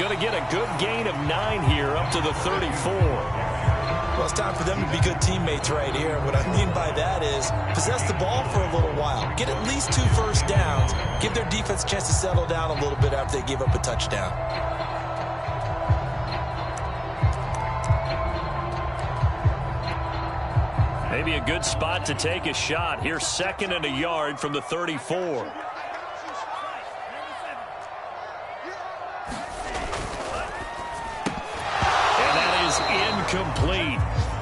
going to get a good gain of 9 here up to the 34. Well, it's time for them to be good teammates right here. What I mean by that is possess the ball for a little while. Get at least 2 first downs. Give their defense a chance to settle down a little bit after they give up a touchdown. Maybe a good spot to take a shot. Here's 2nd and a yard from the 34. And that is incomplete.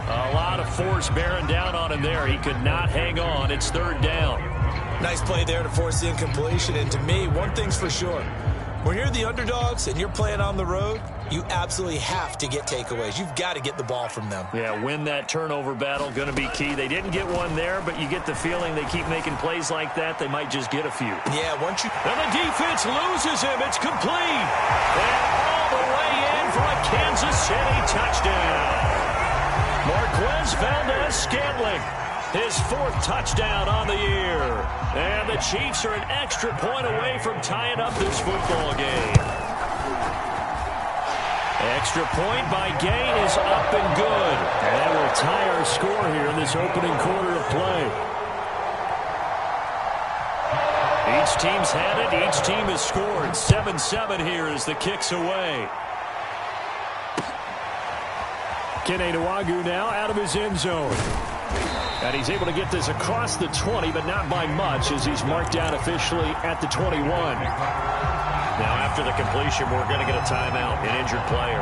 A lot of force bearing down on him there. He could not hang on. It's 3rd down. Nice play there to force the incompletion. And to me, one thing's for sure. When you're the underdogs and you're playing on the road, you absolutely have to get takeaways. You've got to get the ball from them. Yeah, win that turnover battle, going to be key. They didn't get one there, but you get the feeling they keep making plays like that, they might just get a few. Yeah, once you... And the defense loses him. It's complete. And all the way in for a Kansas City touchdown. Marquez Valdez-Scantling, his 4th touchdown on the year. And the Chiefs are an extra point away from tying up this football game. Extra point by Gay is up and good. And that will tie our score here in this opening quarter of play. Each team's had it. Each team has scored. 7-7 here as the kick's away. Kene Nwangwu now out of his end zone. And he's able to get this across the 20, but not by much as he's marked down officially at the 21. Now, after the completion, we're going to get a timeout, an injured player.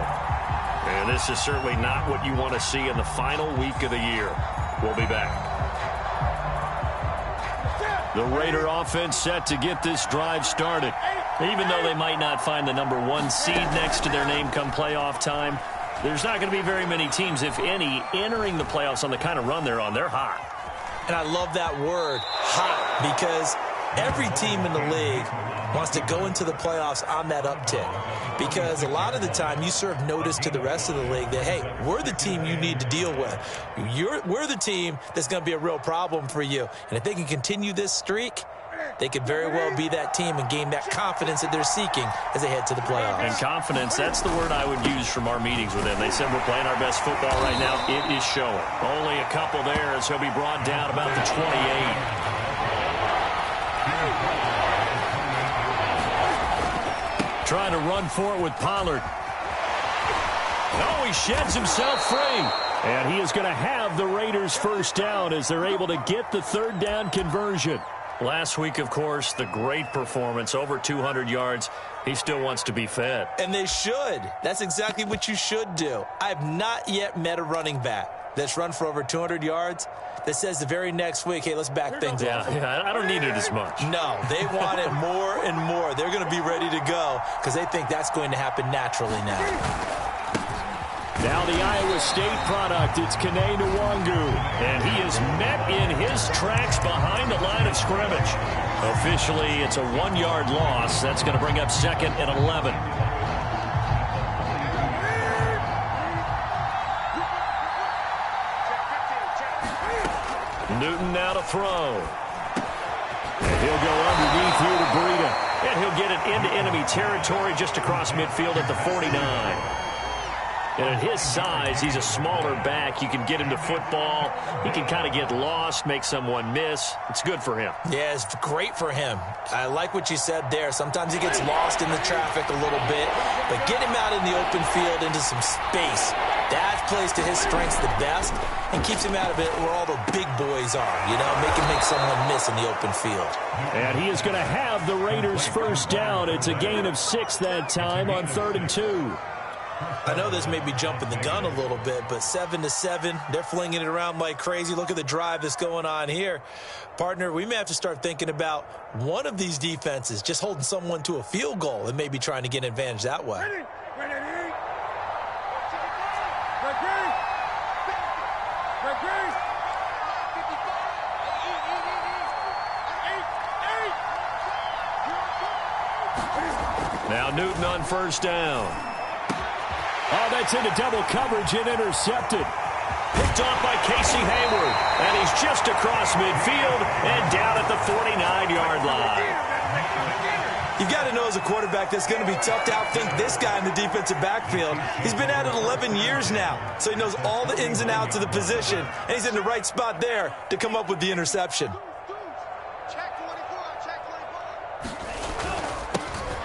And this is certainly not what you want to see in the final week of the year. We'll be back. The Raider offense set to get this drive started. Even though they might not find the #1 seed next to their name come playoff time, there's not going to be very many teams, if any, entering the playoffs on the kind of run they're on. They're hot. And I love that word, hot, because every team in the league wants to go into the playoffs on that uptick. Because a lot of the time you serve notice to the rest of the league that, hey, we're the team you need to deal with. We're the team that's going to be a real problem for you. And if they can continue this streak, they could very well be that team and gain that confidence that they're seeking as they head to the playoffs. And confidence, that's the word I would use from our meetings with them. They said we're playing our best football right now. It is showing. Only a couple there as he'll be brought down about the 28. Trying to run for it with Pollard. Oh, he sheds himself free. And he is going to have the Raiders' first down as they're able to get the 3rd down conversion. Last week, of course, the great performance, over 200 yards. He still wants to be fed. And they should. That's exactly what you should do. I've not yet met a running back that's run for over 200 yards that says the very next week, hey, let's back things off. Yeah, I don't need it as much. No, they want it more and more. They're going to be ready to go because they think that's going to happen naturally now. Now the Iowa State product, it's Kene Nwangwu. And he is met in his tracks behind the line of scrimmage. Officially, it's a 1-yard loss. That's going to bring up 2nd and 11. Newton now to throw. And he'll go underneath here to Breida. And he'll get it into enemy territory just across midfield at the 49. And at his size, he's a smaller back. You can get him to football. He can kind of get lost, make someone miss. It's good for him. Yeah, it's great for him. I like what you said there. Sometimes he gets lost in the traffic a little bit. But get him out in the open field into some space. That plays to his strengths the best and keeps him out of it where all the big boys are. You know, make someone miss in the open field. And he is going to have the Raiders' first down. It's a gain of 6 that time on 3rd and 2. I know this may be jumping the gun a little bit, but 7-7, they're flinging it around like crazy. Look at the drive that's going on here. Partner, we may have to start thinking about one of these defenses just holding someone to a field goal and maybe trying to get an advantage that way. Now Newton on first down. Oh, that's into double coverage and intercepted. Picked off by Casey Hayward. And he's just across midfield and down at the 49-yard line. You've got to know as a quarterback that's going to be tough to outthink this guy in the defensive backfield. He's been at it 11 years now, so he knows all the ins and outs of the position, and he's in the right spot there to come up with the interception.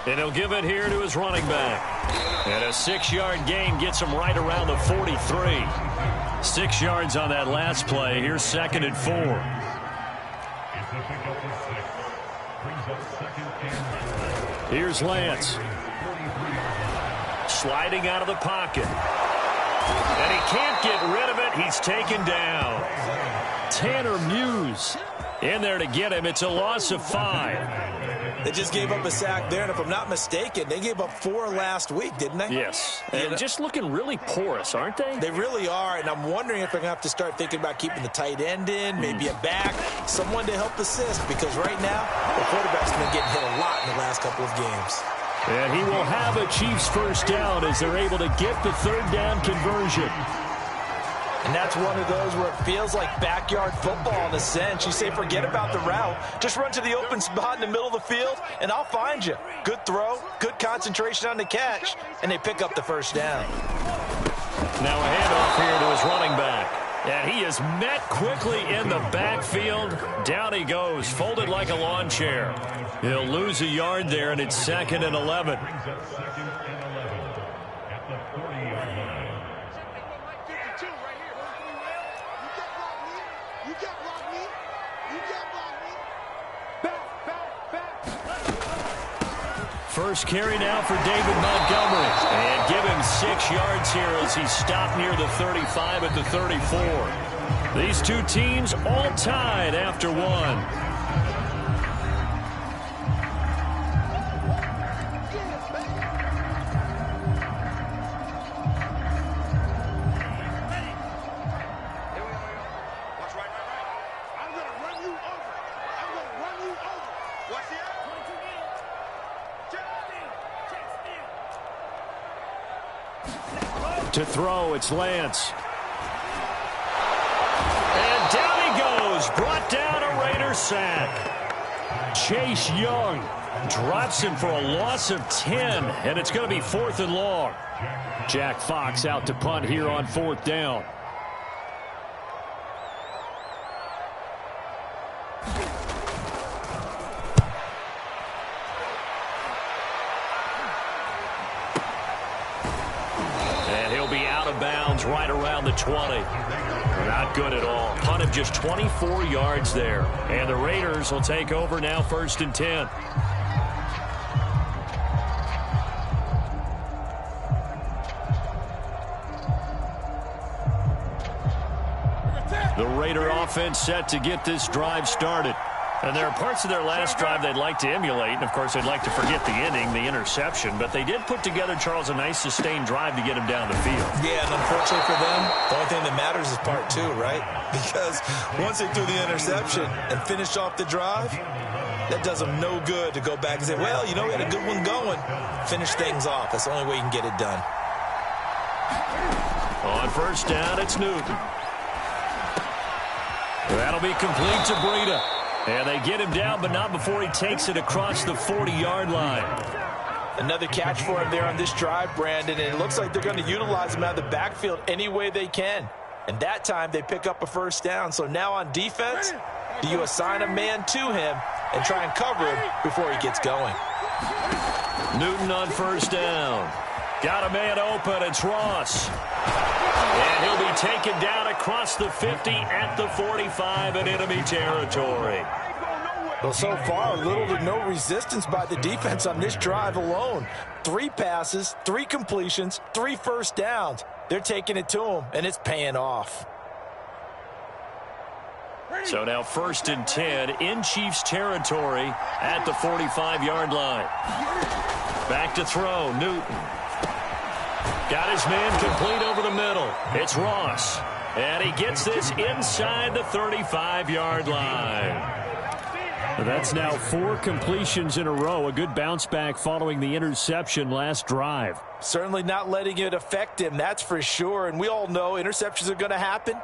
And he'll give it here to his running back. And a 6-yard gain gets him right around the 43. 6 yards on that last play. Here's 2nd and 4. Here's Lance. Sliding out of the pocket. And he can't get rid of it. He's taken down. Tanner Muse in there to get him. It's a loss of 5. They just gave up a sack there, and if I'm not mistaken, they gave up 4 last week, didn't they? Yes, and just looking really porous, aren't they? They really are, and I'm wondering if they're going to have to start thinking about keeping the tight end in, maybe a back, someone to help assist, because right now, the quarterback's been getting hit a lot in the last couple of games. And he will have a Chiefs first down as they're able to get the 3rd down conversion. And that's one of those where it feels like backyard football in a sense. You say, forget about the route. Just run to the open spot in the middle of the field, and I'll find you. Good throw, good concentration on the catch, and they pick up the first down. Now a handoff here to his running back. And he is met quickly in the backfield. Down he goes, folded like a lawn chair. He'll lose a yard there, and it's 2nd and 11. First carry now for David Montgomery. And give him 6 yards here as he stopped near the 35 at the 34. These two teams all tied after 1. To throw, it's Lance. And down he goes. Brought down a Raider sack. Chase Young drops him for a loss of 10. And it's going to be 4th and long. Jack Fox out to punt here on 4th down. Right around the 20. Not good at all. Punt of just 24 yards there. And the Raiders will take over now 1st and 10. The Raider offense set to get this drive started. And there are parts of their last drive they'd like to emulate. And, of course, they'd like to forget the inning, the interception. But they did put together, Charles, a nice sustained drive to get him down the field. Yeah, and unfortunately for them, the only thing that matters is part 2, right? Because once they threw the interception and finished off the drive, that does them no good to go back and say, well, you know, we had a good one going. Finish things off. That's the only way you can get it done. On 1st down, it's Newton. That'll be complete to Breida. And they get him down, but not before he takes it across the 40-yard line. Another catch for him there on this drive, Brandon, and it looks like they're going to utilize him out of the backfield any way they can. And that time, they pick up a first down. So now on defense, do you assign a man to him and try and cover him before he gets going? Newton on 1st down. Got a man open. It's Ross. And he'll be taken down across the 50 at the 45 in enemy territory. Well, so far, little to no resistance by the defense on this drive alone. 3 passes, 3 completions, 3 first downs. They're taking it to him, and it's paying off. So now 1st and 10 in Chiefs territory at the 45-yard line. Back to throw, Newton. Got his man complete over the middle. It's Ross. And he gets this inside the 35-yard line. That's now 4 completions in a row. A good bounce back following the interception last drive. Certainly not letting it affect him, that's for sure. And we all know interceptions are going to happen.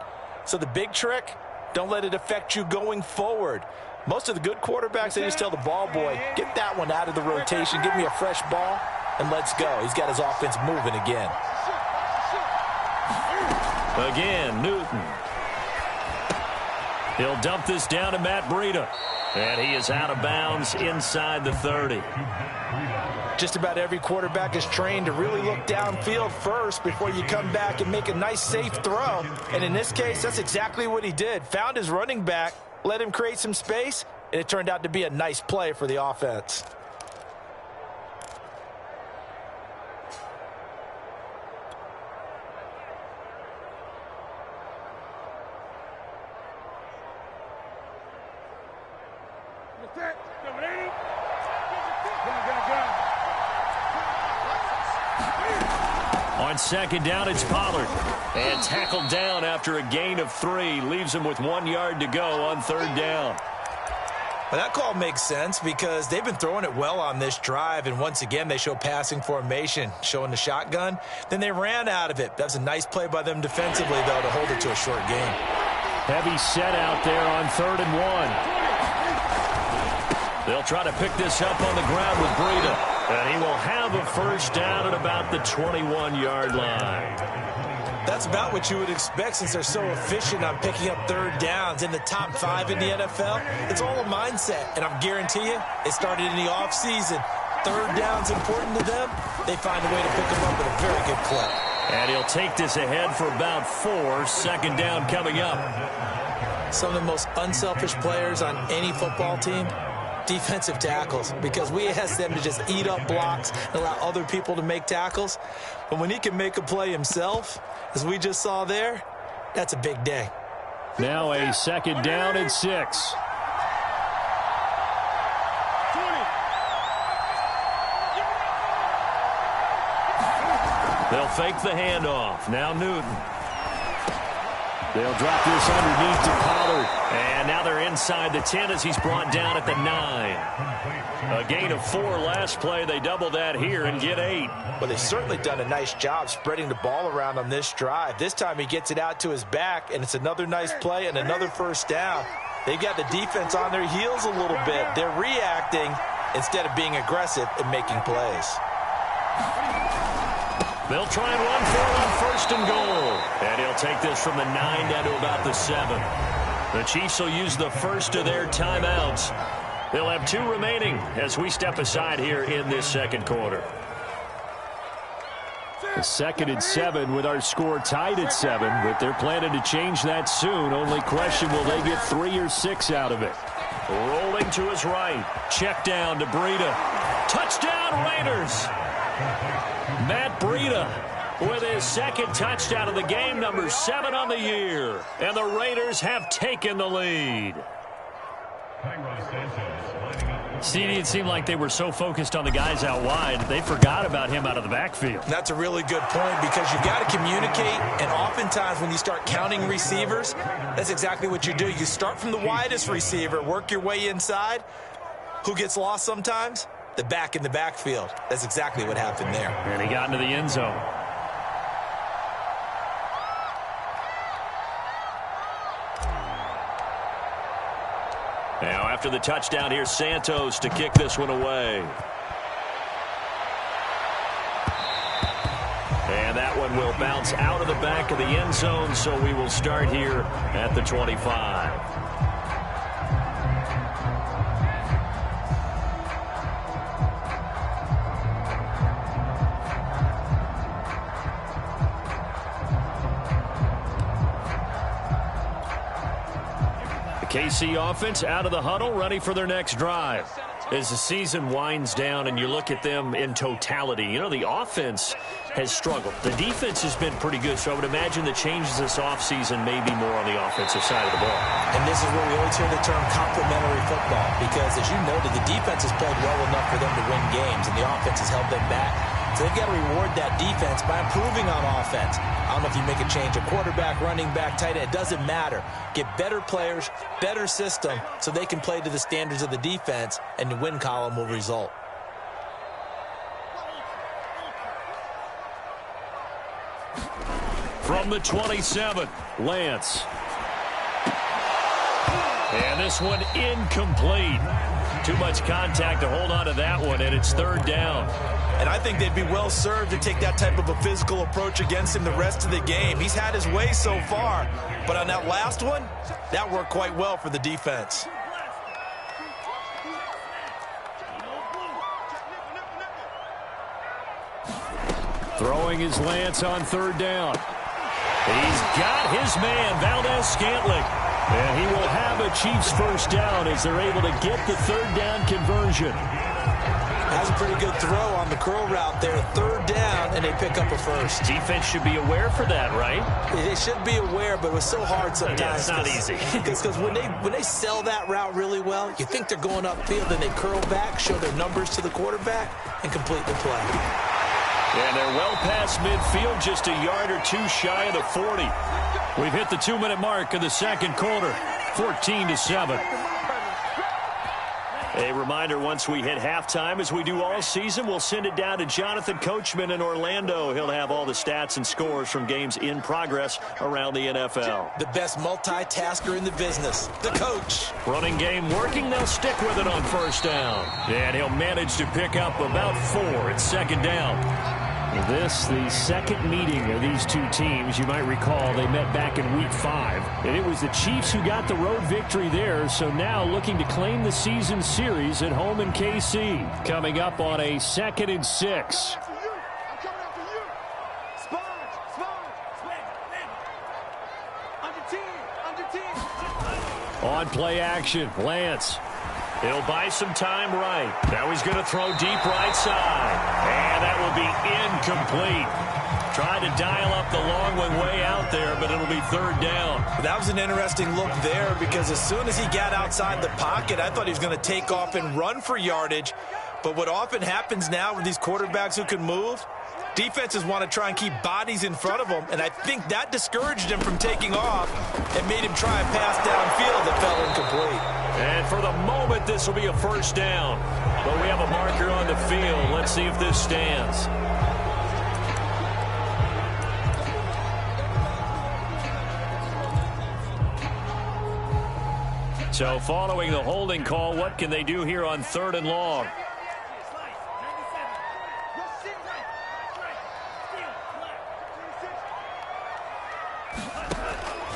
So the big trick, don't let it affect you going forward. Most of the good quarterbacks, they just tell the ball boy, get that one out of the rotation, give me a fresh ball, and let's go. He's got his offense moving again. Again, Newton. He'll dump this down to Matt Breida. And he is out of bounds inside the 30. Just about every quarterback is trained to really look downfield first before you come back and make a nice, safe throw. And in this case, that's exactly what he did. Found his running back, let him create some space, and it turned out to be a nice play for the offense. On second down, it's Pollard. And tackled down after a gain of 3. Leaves him with 1 yard to go on third down. Well, that call makes sense because they've been throwing it well on this drive, and once again they show passing formation, showing the shotgun. Then they ran out of it. That was a nice play by them defensively, though, to hold it to a short gain. Heavy set out there on 3rd and 1. They'll try to pick this up on the ground with Breida. And he will have a first down at about the 21-yard line. That's about what you would expect since they're so efficient on picking up third downs. In the top 5 in the NFL, it's all a mindset. And I'm guarantee you, it started in the offseason. Third down's important to them. They find a way to pick them up with a very good clip. And he'll take this ahead for about 4. Second down coming up. Some of the most unselfish players on any football team, defensive tackles, because we ask them to just eat up blocks and allow other people to make tackles. But when he can make a play himself, as we just saw there, that's a big day. Now a second down and 6. They'll fake the handoff. Now Newton. They'll drop this underneath to Pollard. And now they're inside the 10 as he's brought down at the 9. A gain of 4 last play. They double that here and get 8. Well, they've certainly done a nice job spreading the ball around on this drive. This time he gets it out to his back, and it's another nice play and another first down. They've got the defense on their heels a little bit. They're reacting instead of being aggressive and making plays. They'll try and run for it on 1st and goal. And he'll take this from the 9 down to about the 7. The Chiefs will use the first of their timeouts. They'll have 2 remaining as we step aside here in this second quarter. The 2nd and 7 with our score tied at 7, but they're planning to change that soon. Only question, will they get 3 or 6 out of it? Rolling to his right. Check down to Breida. Touchdown Raiders! Matt Breida with his 2nd touchdown of the game, number 7 on the year. And the Raiders have taken the lead. CD, it seemed like they were so focused on the guys out wide, they forgot about him out of the backfield. That's a really good point because you've got to communicate, and oftentimes when you start counting receivers, that's exactly what you do. You start from the widest receiver, work your way inside. Who gets lost sometimes? The back in the backfield. That's exactly what happened there. And he got into the end zone. Now after the touchdown, here's Santos to kick this one away. And that one will bounce out of the back of the end zone, so we will start here at the 25. KC offense out of the huddle, ready for their next drive. As the season winds down and you look at them in totality, you know, the offense has struggled. The defense has been pretty good, so I would imagine the changes this offseason may be more on the offensive side of the ball. And this is where we always hear the term complementary football, because as you noted, the defense has played well enough for them to win games, and the offense has held them back. So they've got to reward that defense by improving on offense. I don't know if you make a change, a quarterback, running back, tight end, it doesn't matter. Get better players, better system, so they can play to the standards of the defense, and the win column will result. From the 27, Lance. And this one incomplete. Too much contact to hold on to that one, and it's third down. And I think they'd be well served to take that type of a physical approach against him the rest of the game. He's had his way so far, but on that last one, that worked quite well for the defense. Throwing is Lance on third down. He's got his man, Valdez-Scantling. And he will have a Chiefs first down as they're able to get the third down conversion. Has a pretty good throw on the curl route there. Third down, and they pick up a first. Defense should be aware for that, right? They should be aware, but it was so hard sometimes. Yeah, it's not easy. Because when they sell that route really well, you think they're going upfield, then they curl back, show their numbers to the quarterback, and complete the play. And they're well past midfield, just a yard or two shy of the 40. We've hit the 2-minute mark of the second quarter, 14-7. A reminder, once we hit halftime, as we do all season, we'll send it down to Jonathan Coachman in Orlando. He'll have all the stats and scores from games in progress around the NFL. The best multitasker in the business, the coach. Running game working, they'll stick with it on first down. And he'll manage to pick up about 4 at second down. This, the second meeting of these two teams. You might recall they met back in Week 5. And it was the Chiefs who got the road victory there, so now looking to claim the season series at home in KC. Coming up on a 2nd and 6. On play action, Lance. He'll buy some time right. Now he's going to throw deep right side. And that will be incomplete. Trying to dial up the long one way out there, but it'll be third down. That was an interesting look there because as soon as he got outside the pocket, I thought he was going to take off and run for yardage. But what often happens now with these quarterbacks who can move, defenses want to try and keep bodies in front of them, and I think that discouraged him from taking off and made him try a pass downfield that fell incomplete. And for the moment, this will be a first down. But we have a marker on the field. Let's see if this stands. So following the holding call, what can they do here on 3rd and long?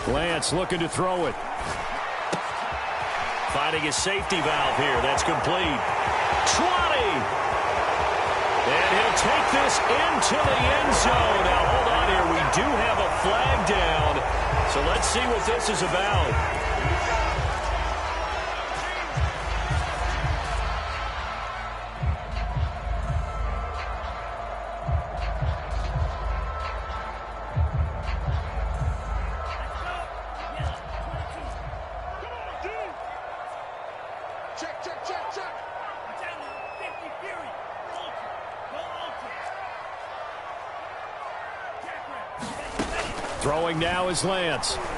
Lance looking to throw it. Finding a safety valve here. That's complete. 20! And he'll take this into the end zone. Now, hold on here. We do have a flag down. So let's see what this is about. Throwing now is Lance. Open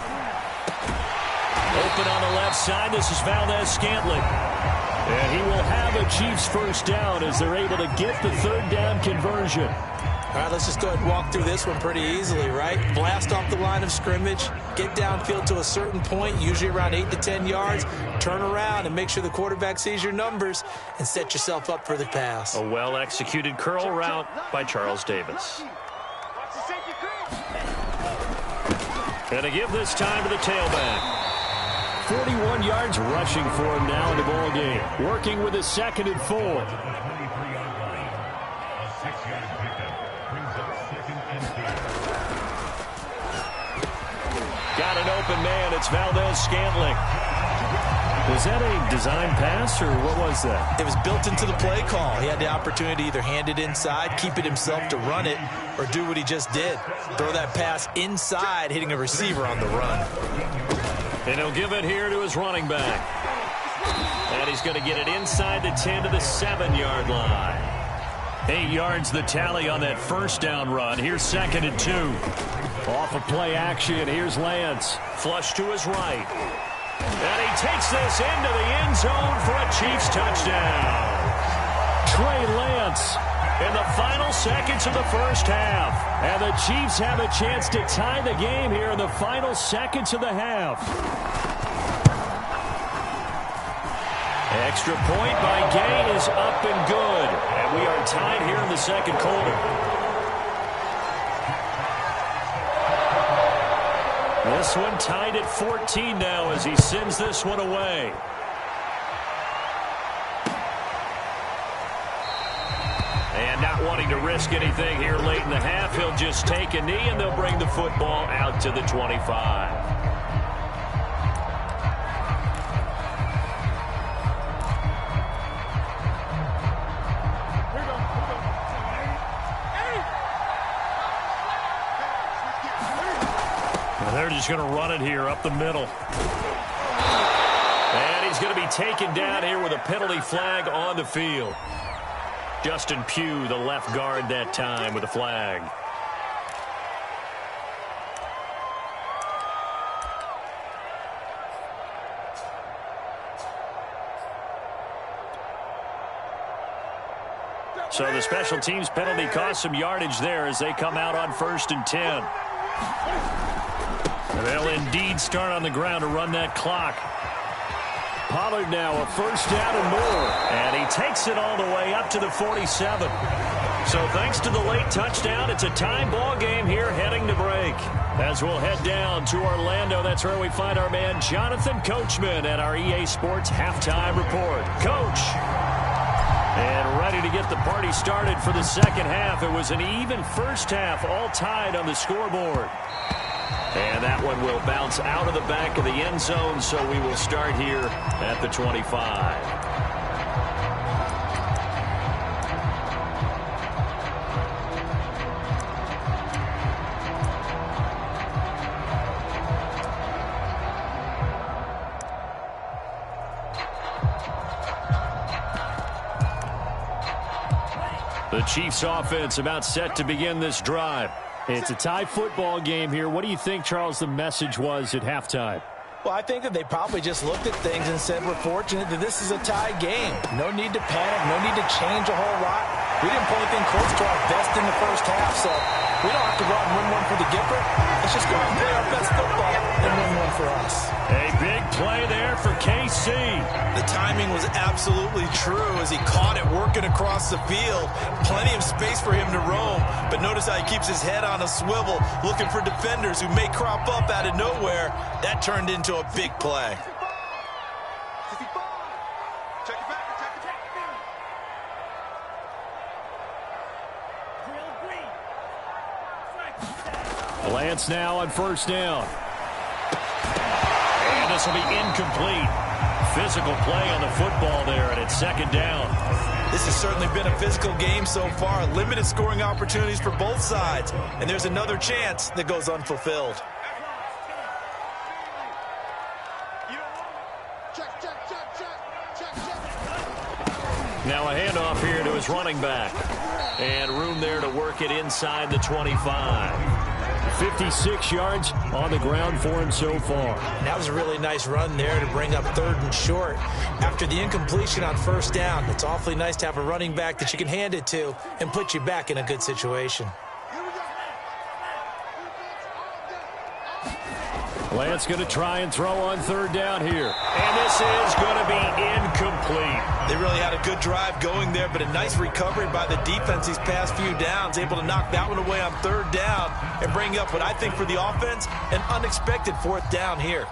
on the left side. This is Valdez-Scantling. And he will have a Chiefs first down as they're able to get the third down conversion. All right, let's just go ahead and walk through this one pretty easily, right? Blast off the line of scrimmage, get downfield to a certain point, usually around 8 to 10 yards, turn around and make sure the quarterback sees your numbers and set yourself up for the pass. A well-executed curl route by Charles Davis. And to give this time to the tailback. 41 yards rushing for him now in the ball game. Working with a 2nd and 4. Got an open man. It's Valdez-Scantling. Was that a design pass, or what was that? It was built into the play call. He had the opportunity to either hand it inside, keep it himself to run it, or do what he just did. Throw that pass inside, hitting a receiver on the run. And he'll give it here to his running back. And he's going to get it inside the 10 to the 7-yard line. 8 yards the tally on that first down run. Here's 2nd and 2. Off of play action, here's Lance. Flush to his right. And he takes this into the end zone for a Chiefs touchdown. Trey Lance in the final seconds of the first half. And the Chiefs have a chance to tie the game here in the final seconds of the half. Extra point by Gay is up and good. And we are tied here in the second quarter. This one tied at 14 now as he sends this one away. And not wanting to risk anything here late in the half, he'll just take a knee and they'll bring the football out to the 25. They're just going to run it here up the middle. And he's going to be taken down here with a penalty flag on the field. Justin Pugh, the left guard that time with a flag. So the special teams penalty cost some yardage there as they come out on 1st and 10. They'll indeed start on the ground to run that clock. Pollard now a first down and more. And he takes it all the way up to the 47. So thanks to the late touchdown, it's a tie ball game here heading to break. As we'll head down to Orlando, that's where we find our man Jonathan Coachman at our EA Sports Halftime Report. Coach. And ready to get the party started for the second half. It was an even first half, all tied on the scoreboard. And that one will bounce out of the back of the end zone, so we will start here at the 25. The Chiefs offense about set to begin this drive. It's a tie football game here. What do you think, Charles, the message was at halftime? Well, I think that they probably just looked at things and said, we're fortunate that this is a tie game. No need to panic. No need to change a whole lot. We didn't put anything close to our best in the first half, so we don't have to go out and win one for the Gipper. Let's just go out and play our best football and win one for us. A big play there for KC. The timing was absolutely true as he caught it working across the field. Plenty of space for him to roam, but notice how he keeps his head on a swivel looking for defenders who may crop up out of nowhere. That turned into a big play. Lance now on first down. And this will be incomplete. Physical play on the football there, and it's second down. This has certainly been a physical game so far. Limited scoring opportunities for both sides. And there's another chance that goes unfulfilled. Now a handoff here to his running back. And room there to work it inside the 25. 56 yards on the ground for him so far. That was a really nice run there to bring up 3rd and short. After the incompletion on first down, it's awfully nice to have a running back that you can hand it to and put you back in a good situation. Lance going to try and throw on 3rd down here. And this is going to be incomplete. They really had a good drive going there, but a nice recovery by the defense these past few downs, able to knock that one away on 3rd down and bring up what I think for the offense, an unexpected 4th down here.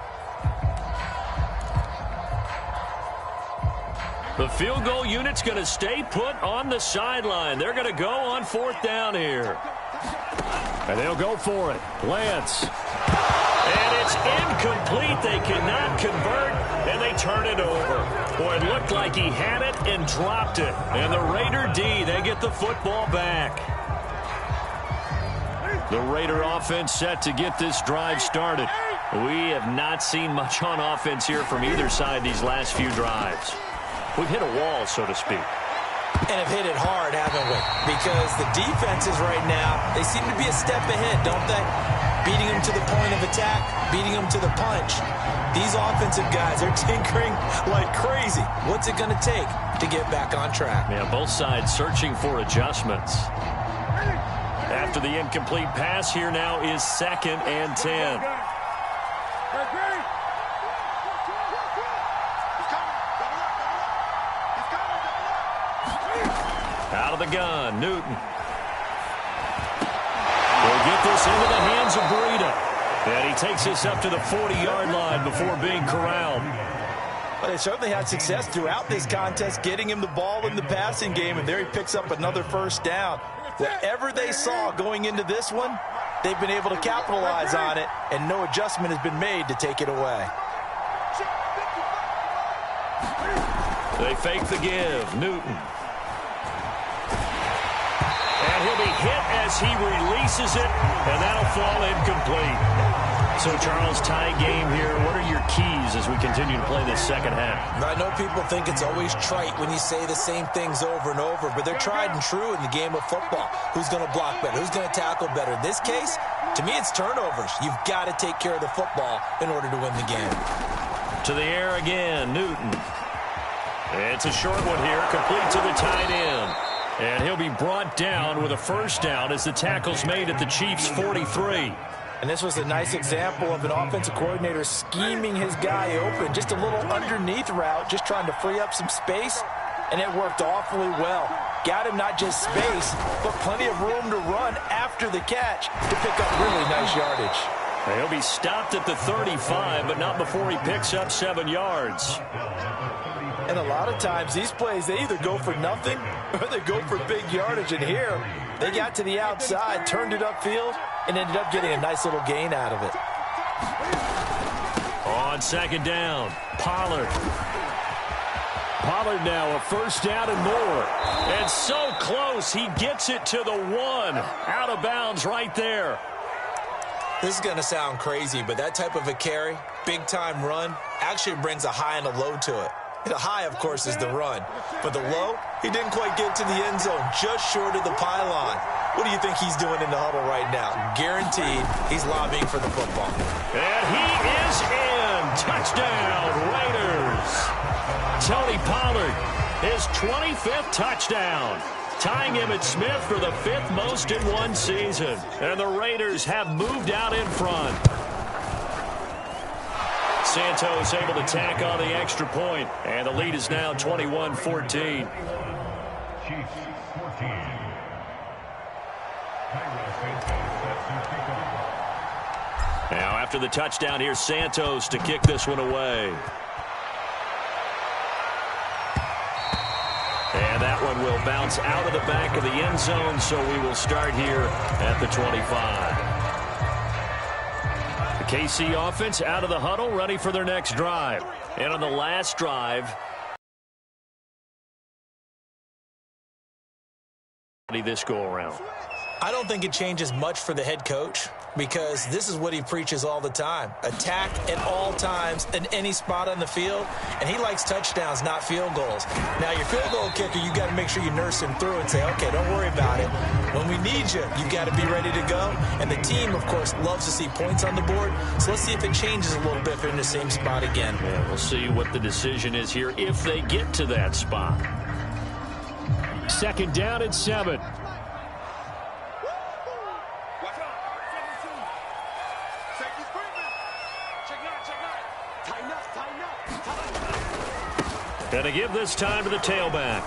The field goal unit's going to stay put on the sideline. They're going to go on 4th down here. And they'll go for it. Lance. And it's incomplete. They cannot convert, and they turn it over. Boy, it looked like he had it and dropped it. And the Raider D, they get the football back. The Raider offense set to get this drive started. We have not seen much on offense here from either side these last few drives. We've hit a wall, so to speak. And have hit it hard, haven't we? Because the defenses right now, they seem to be a step ahead, don't they? Beating them to the point of attack, beating them to the punch. These offensive guys are tinkering like crazy. What's it going to take to get back on track? Yeah, both sides searching for adjustments. After the incomplete pass, here now is 2nd and 10. Out of the gun, Newton. Will get this into the hands of Breida. And he takes this up to the 40-yard line before being corralled. Well, they certainly had success throughout this contest, getting him the ball in the passing game, and there he picks up another first down. Whatever they saw going into this one, they've been able to capitalize on it, and no adjustment has been made to take it away. They fake the give. Newton. And he'll be hit as he releases it, and that'll fall incomplete. So, Charles, tie game here. What are your keys as we continue to play this second half? I know people think it's always trite when you say the same things over and over, but they're tried and true in the game of football. Who's going to block better? Who's going to tackle better? In this case, to me, it's turnovers. You've got to take care of the football in order to win the game. To the air again, Newton. It's a short one here, complete to the tight end. And he'll be brought down with a first down as the tackle's made at the Chiefs' 43. And this was a nice example of an offensive coordinator scheming his guy open. Just a little underneath route, just trying to free up some space, and it worked awfully well. Got him not just space, but plenty of room to run after the catch to pick up really nice yardage. He'll be stopped at the 35, but not before he picks up 7 yards. And a lot of times, these plays, they either go for nothing or they go for big yardage. And here, they got to the outside, turned it upfield, and ended up getting a nice little gain out of it. On second down, Pollard. Pollard now a first down and more. And so close, he gets it to the 1. Out of bounds right there. This is going to sound crazy, but that type of a carry, big-time run, actually brings a high and a low to it. The high, of course, is the run. But the low, he didn't quite get to the end zone, just short of the pylon. What do you think he's doing in the huddle right now? Guaranteed he's lobbying for the football. And he is in. Touchdown, Raiders. Tony Pollard, his 25th touchdown. Tying Emmitt Smith for the 5th most in one season. And the Raiders have moved out in front. Santos able to tack on the extra point, and the lead is now 21-14. Now after the touchdown, here's Santos to kick this one away. And that one will bounce out of the back of the end zone, so we will start here at the 25. The KC offense out of the huddle, ready for their next drive. And on the last drive, this go around. I don't think it changes much for the head coach because this is what he preaches all the time. Attack at all times in any spot on the field, and he likes touchdowns, not field goals. Now, your field goal kicker, you got to make sure you nurse him through and say, okay, don't worry about it. When we need you, you got to be ready to go. And the team, of course, loves to see points on the board, so let's see if it changes a little bit if they're in the same spot again. Yeah, we'll see what the decision is here if they get to that spot. Second down and 7. And to give this time to the tailback.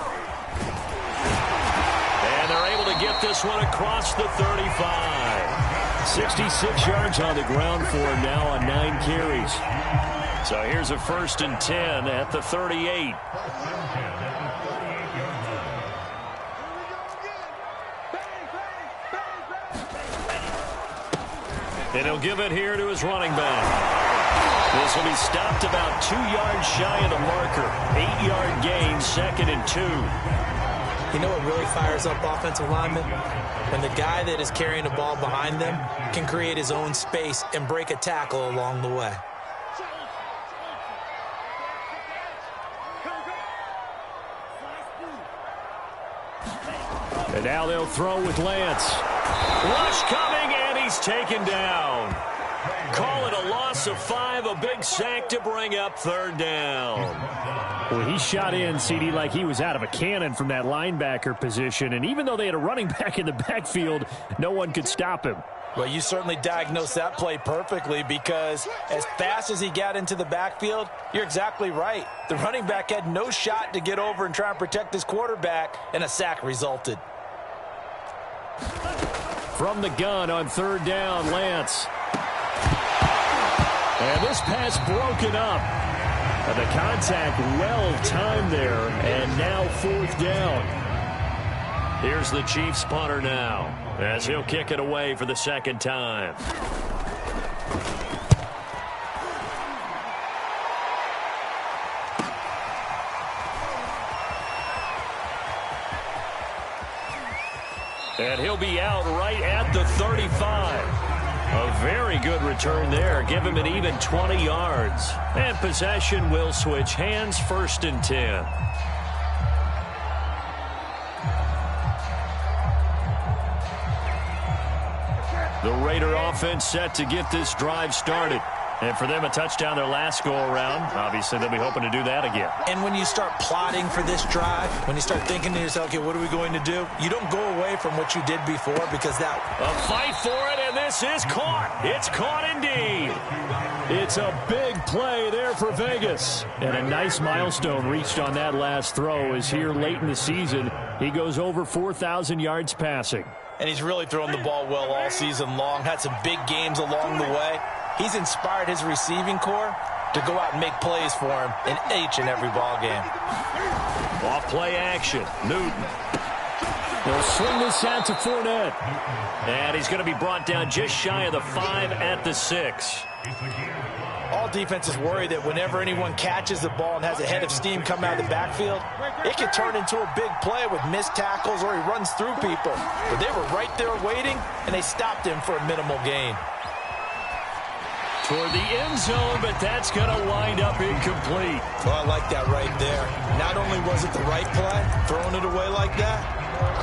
And they're able to get this one across the 35. 66 yards on the ground for him now on 9 carries. So here's a 1st and 10 at the 38. And he'll give it here to his running back. This will be stopped about 2 yards shy of the marker. 8-yard gain, 2nd and 2. You know what really fires up offensive linemen? When the guy that is carrying the ball behind them can create his own space and break a tackle along the way. And now they'll throw with Lance. Rush coming, and he's taken down. Call it a loss loss of 5, a big sack to bring up 3rd down. Well, he shot in, CD, like he was out of a cannon from that linebacker position. And even though they had a running back in the backfield, no one could stop him. Well, you certainly diagnosed that play perfectly, because as fast as he got into the backfield, you're exactly right. The running back had no shot to get over and try and protect his quarterback, and a sack resulted. From the gun on 3rd down, Lance. And this pass broken up. And the contact well-timed there, and now 4th down. Here's the Chiefs punter now, as he'll kick it away for the 2nd time. And he'll be out right at the 35. A very good return there. Give him an even 20 yards. And possession will switch hands, 1st and 10. The Raider offense set to get this drive started. And for them, a touchdown their last go-around. Obviously, they'll be hoping to do that again. And when you start plotting for this drive, when you start thinking to yourself, okay, what are we going to do? You don't go away from what you did before, because that... A fight for it, and this is caught. It's caught indeed. It's a big play there for Vegas. And a nice milestone reached on that last throw, as here late in the season, he goes over 4,000 yards passing. And he's really thrown the ball well all season long. Had some big games along the way. He's inspired his receiving corps to go out and make plays for him in each and every ball game. Off play action. Newton. They'll swing this out to Fournette. And he's going to be brought down just shy of the 5 at the 6. All defenses worry that whenever anyone catches the ball and has a head of steam come out of the backfield, it can turn into a big play with missed tackles or he runs through people. But they were right there waiting, and they stopped him for a minimal gain. Toward the end zone, but that's going to wind up incomplete. Well, I like that right there. Not only was it the right play, throwing it away like that,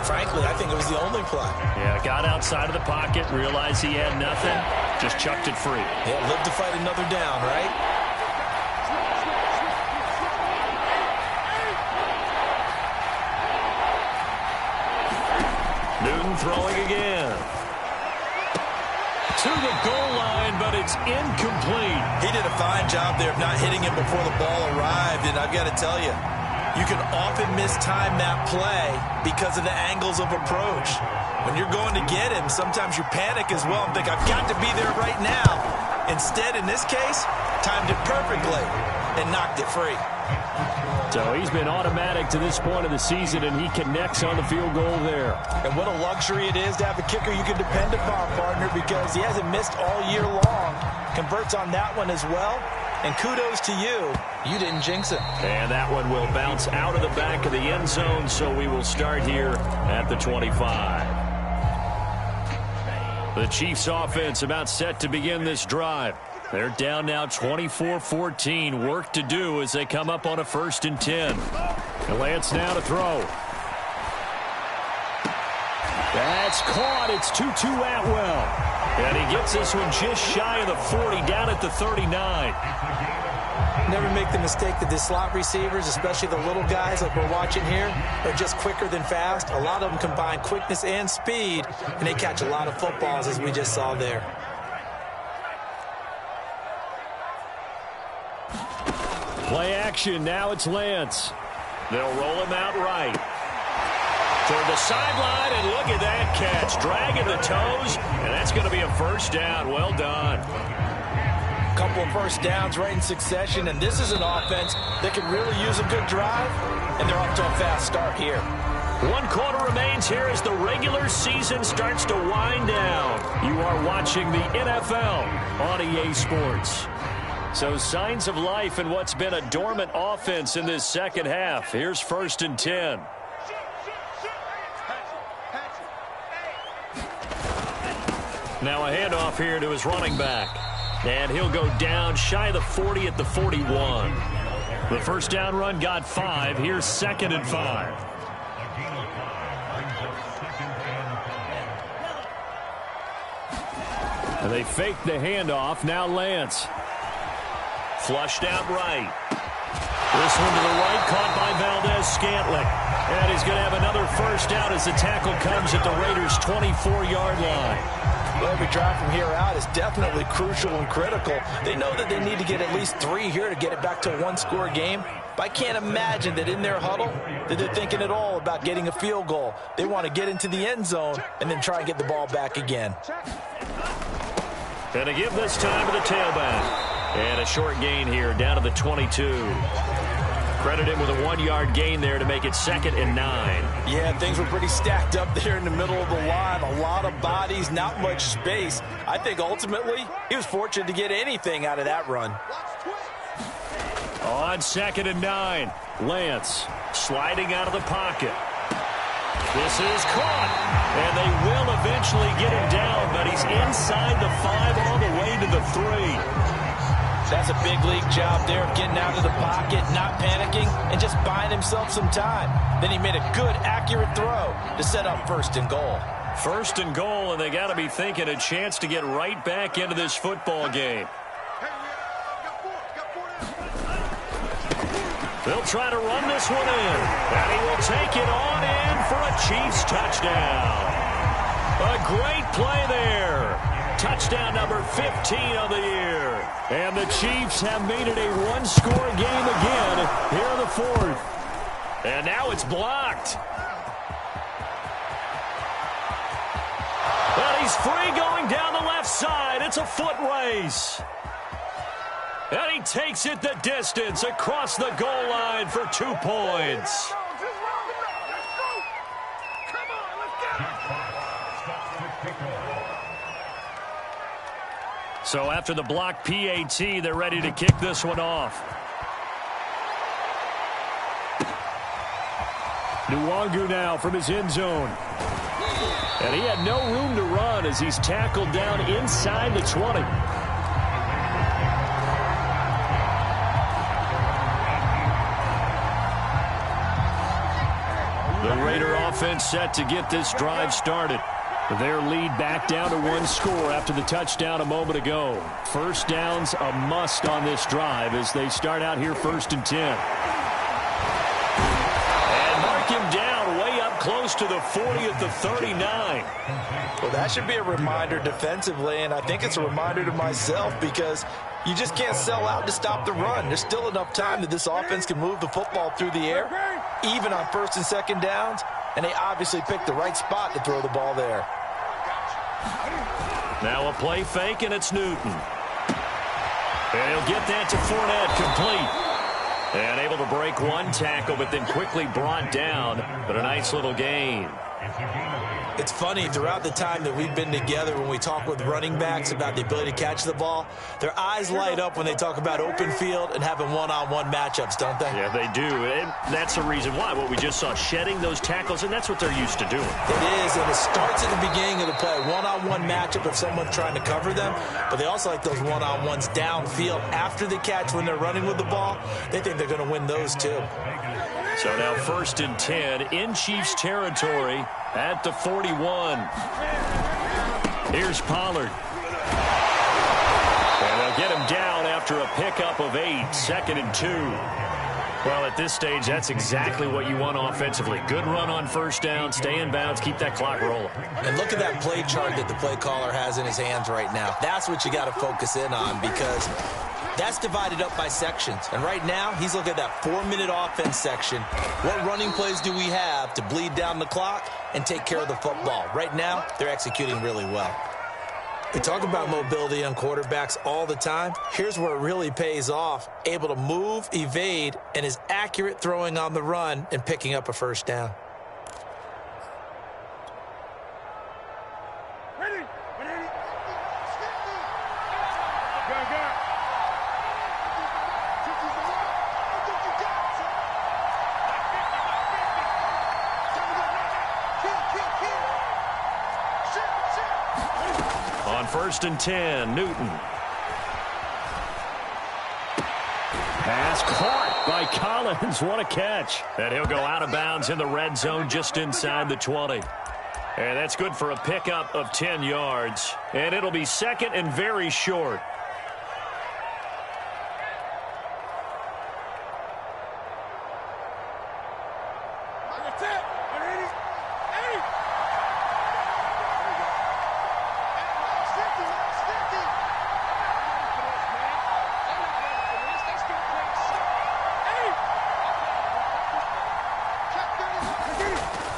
frankly, I think it was the only play. Yeah, got outside of the pocket, realized he had nothing, just chucked it free. Yeah, live to fight another down, right? Newton throwing again. To the goal line, but it's incomplete. He did a fine job there of not hitting him before the ball arrived, and I've got to tell you, you can often mistime that play because of the angles of approach. When you're going to get him, sometimes you panic as well and think, I've got to be there right now. Instead, in this case, timed it perfectly and knocked it free. So he's been automatic to this point of the season, and he connects on the field goal there. And what a luxury it is to have a kicker you can depend upon, partner, because he hasn't missed all year long. Converts on that one as well. And kudos to you. You didn't jinx it. And that one will bounce out of the back of the end zone, so we will start here at the 25. The Chiefs offense about set to begin this drive. They're down now 24-14. Work to do as they come up on a 1st and 10. And Lance now to throw. That's caught. It's 2-2 Atwell. And he gets this one just shy of the 40, down at the 39. Never make the mistake that the slot receivers, especially the little guys like we're watching here, are just quicker than fast. A lot of them combine quickness and speed, and they catch a lot of footballs, as we just saw there. Play action. Now it's Lance. They'll roll him out right. Toward the sideline, and look at that catch. Dragging the toes, and that's going to be a 1st down. Well done. Couple of 1st downs right in succession, and this is an offense that can really use a good drive, and they're off to a fast start here. 1 quarter remains here as the regular season starts to wind down. You are watching the NFL on EA Sports. So signs of life in what's been a dormant offense in this 2nd half. Here's 1st and 10. Now a handoff here to his running back. And he'll go down shy of the 40 at the 41. The 1st down run got 5. Here's 2nd and 5. And they fake the handoff. Now Lance. Flushed out right. This one to the right, caught by Valdez-Scantling. And he's going to have another first down as the tackle comes at the Raiders' 24-yard line. Well, every drive from here out is definitely crucial and critical. They know that they need to get at least 3 here to get it back to a one-score game. But I can't imagine that in their huddle that they're thinking at all about getting a field goal. They want to get into the end zone and then try and get the ball back again. Going to give this time to the tailback. And a short gain here down to the 22. Credit him with a 1-yard gain there to make it 2nd and 9. Yeah, things were pretty stacked up there in the middle of the line. A lot of bodies, not much space. I think ultimately he was fortunate to get anything out of that run. On 2nd and 9, Lance sliding out of the pocket. This is caught, and they will eventually get him down, but he's inside the 5 all the way to the 3. That's a big league job there of getting out of the pocket, not panicking, and just buying himself some time. Then he made a good, accurate throw to set up 1st and goal. 1st and goal, and they got to be thinking a chance to get right back into this football game. They'll try to run this one in, and he will take it on in for a Chiefs touchdown. A great play there. Touchdown number 15 of the year. And the Chiefs have made it a one-score game again here in the 4th. And now it's blocked. But he's free going down the left side. It's a foot race. And he takes it the distance across the goal line for 2 points. So after the block PAT, they're ready to kick this one off. Nwangu now from his end zone. And he had no room to run as he's tackled down inside the 20. The Raider offense set to get this drive started. Their lead back down to 1 score after the touchdown a moment ago. First down's a must on this drive as they start out here 1st and 10. And mark him down way up close to the 40 at the 39. Well, that should be a reminder defensively, and I think it's a reminder to myself because you just can't sell out to stop the run. There's still enough time that this offense can move the football through the air, even on 1st and 2nd downs. And they obviously picked the right spot to throw the ball there. Now a play fake, and it's Newton. And he'll get that to Fournette, complete. And able to break 1 tackle, but then quickly brought down. But a nice little gain. It's funny, throughout the time that we've been together, when we talk with running backs about the ability to catch the ball, their eyes light up when they talk about open field and having one-on-one matchups, don't they? Yeah, they do. And that's the reason why. What we just saw, shedding those tackles, and that's what they're used to doing. It is, and it starts at the beginning of the play. One-on-one matchup if someone's trying to cover them, but they also like those one-on-ones downfield after the catch when they're running with the ball. They think they're going to win those, too. So now 1st and 10 in Chiefs territory at the 41. Here's Pollard. And they'll get him down after a pickup of 8, 2nd and 2. Well, at this stage, that's exactly what you want offensively. Good run on 1st down, stay in bounds, keep that clock rolling. And look at that play chart that the play caller has in his hands right now. That's what you got to focus in on because that's divided up by sections. And right now, he's looking at that 4-minute offense section. What running plays do we have to bleed down the clock and take care of the football? Right now, they're executing really well. We talk about mobility on quarterbacks all the time. Here's where it really pays off. Able to move, evade, and is accurate throwing on the run and picking up a 1st down. On 1st and 10, Newton. Pass caught by Collins. What a catch. And he'll go out of bounds in the red zone just inside the 20. And that's good for a pickup of 10 yards. And it'll be 2nd and very short.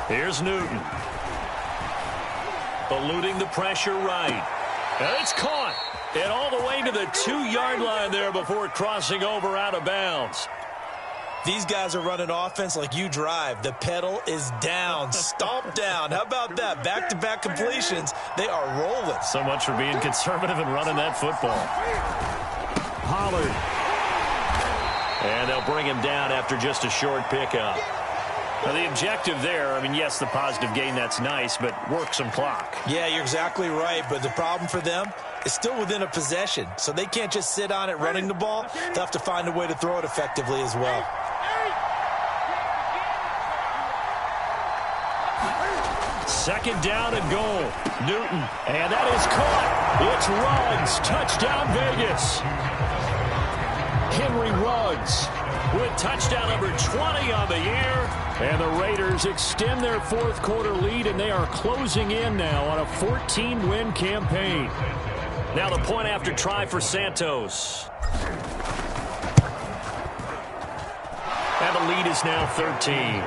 Here's Newton. Eluding the pressure right. And it's caught. And all the way to the 2-yard line there before crossing over out of bounds. These guys are running offense like you drive. The pedal is down, stomp down. How about that? Back-to-back completions. They are rolling. So much for being conservative and running that football. Pollard. And they'll bring him down after just a short pickup. Now, the objective there, I mean, yes, the positive gain, that's nice, but work some clock. Yeah, you're exactly right, but the problem for them is still within a possession, so they can't just sit on it running the ball. They'll have to find a way to throw it effectively as well. Second down and goal. Newton, and that is caught. It's Ruggs. Touchdown, Vegas. Henry Ruggs with touchdown number 20 on the year. And the Raiders extend their fourth quarter lead, and they are closing in now on a 14-win campaign. Now the point after try for Santos. And the lead is now 13.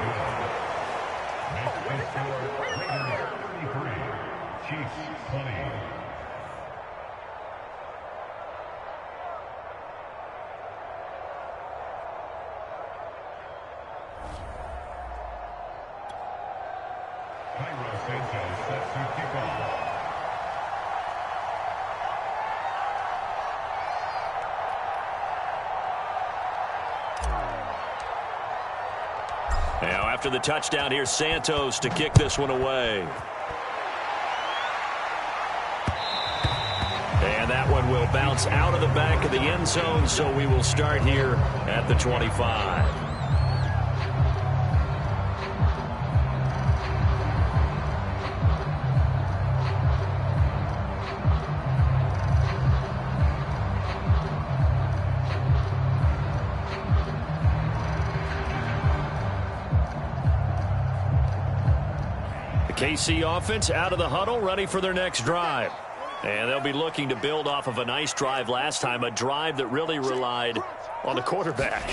Now, after the touchdown, here's Santos to kick this one away. And that one will bounce out of the back of the end zone, so we will start here at the 25. KC offense out of the huddle, ready for their next drive. And they'll be looking to build off of a nice drive last time, a drive that really relied on the quarterback.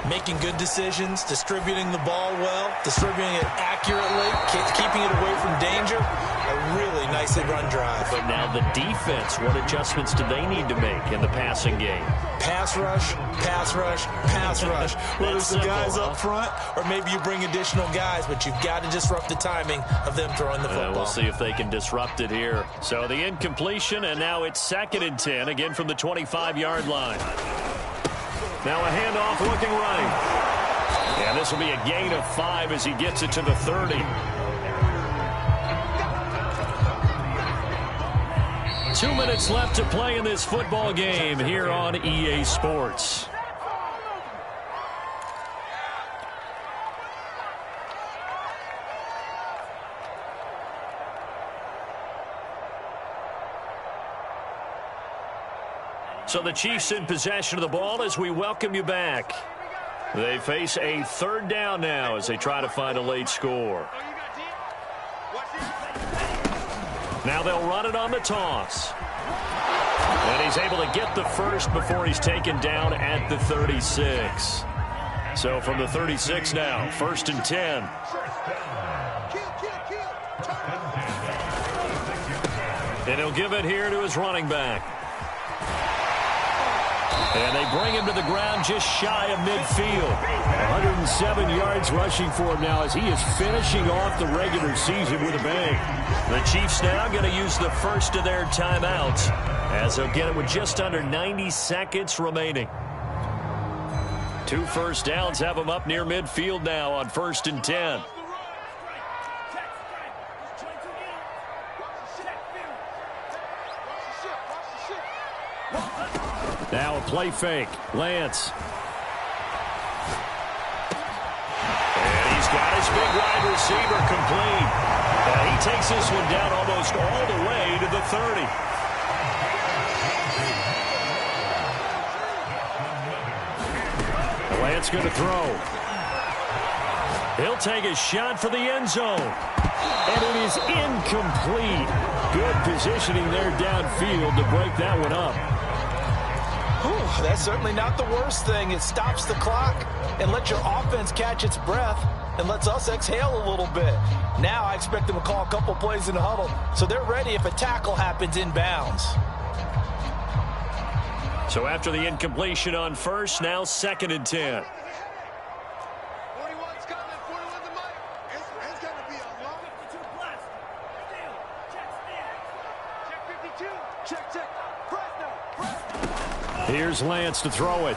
Making good decisions, distributing the ball well, distributing it accurately, keeping it away from danger. A really nicely run drive. But now the defense, what adjustments do they need to make in the passing game? Pass rush, pass rush, pass rush. Whether it's the guys up front or maybe you bring additional guys, but you've got to disrupt the timing of them throwing the football. We'll see if they can disrupt it here. So the incompletion, and now it's 2nd and 10, again from the 25-yard line. Now a handoff looking right. And this will be a gain of 5 as he gets it to the 30. 2 minutes left to play in this football game here on EA Sports. So the Chiefs in possession of the ball as we welcome you back. They face a 3rd down now as they try to find a late score. Now they'll run it on the toss. And he's able to get the first before he's taken down at the 36. So from the 36 now, 1st and 10. And he'll give it here to his running back. And they bring him to the ground just shy of midfield. 107 yards rushing for him now as he is finishing off the regular season with a bang. The Chiefs now going to use the first of their timeouts as they'll get it with just under 90 seconds remaining. 2 first downs have them up near midfield now on 1st and 10. Now a play fake. Lance. And he's got his big wide receiver complete. And he takes this one down almost all the way to the 30. Lance going to throw. He'll take a shot for the end zone. And it is incomplete. Good positioning there downfield to break that one up. Oh, that's certainly not the worst thing. It stops the clock and lets your offense catch its breath and lets us exhale a little bit. Now I expect them to call a couple plays in the huddle so they're ready if a tackle happens inbounds. So after the incompletion on first, now 2nd and 10. 41's coming. 41's the mic. It's going to be a long 52 blast. Check 52. Check. Fresno. Here's Lance to throw it.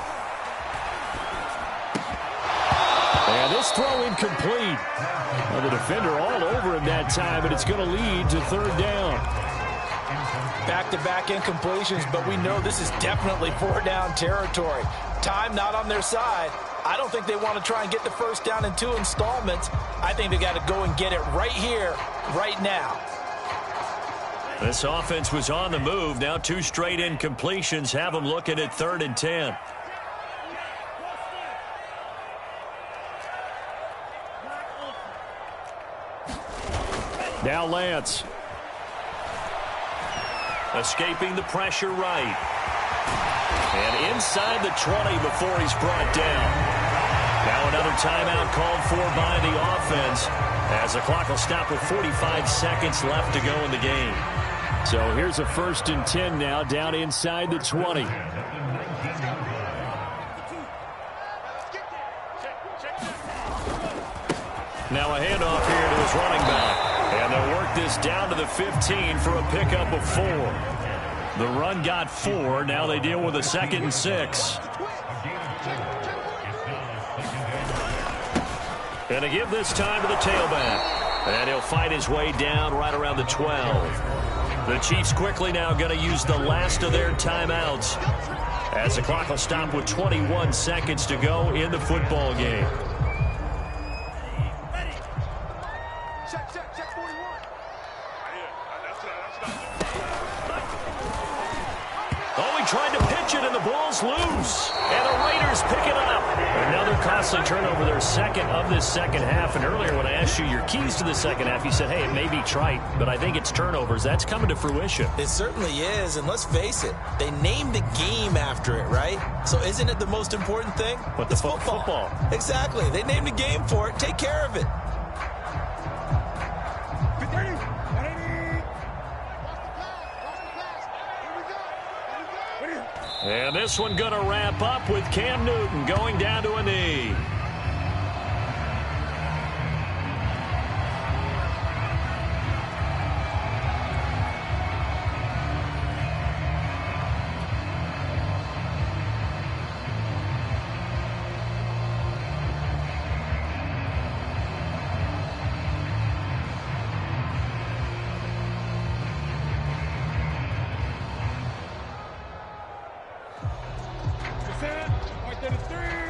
And this throw incomplete. Well, the defender all over him that time, but it's going to lead to 3rd down. Back-to-back incompletions, but we know this is definitely 4-down territory. Time not on their side. I don't think they want to try and get the first down in 2 installments. I think they got to go and get it right here, right now. This offense was on the move. Now 2 straight incompletions have them looking at 3rd and 10. Now Lance. Escaping the pressure right. And inside the 20 before he's brought down. Now another timeout called for by the offense as the clock will stop with 45 seconds left to go in the game. So here's a 1st and 10 now down inside the 20. Now a handoff here to his running back. And they'll work this down to the 15 for a pickup of 4. The run got 4. Now they deal with a 2nd and 6. And to give this time to the tailback. And he'll fight his way down right around the 12. The Chiefs quickly now going to use the last of their timeouts as the clock will stop with 21 seconds to go in the football game. Check 41. Oh, he tried to pitch it, and the ball's loose. And the Raiders pick it up. Another costly turnover, their 2nd of this 2nd half. And earlier when I asked you your keys to the 2nd half, you said, hey, it may be trite, but I think it's turnovers. That's coming to fruition. It certainly is, and let's face it, they named the game after it, right? So isn't it the most important thing? But it's football. Exactly. They named the game for it. Take care of it. And this one going to wrap up with Cam Newton going down to a knee. Right there to 3.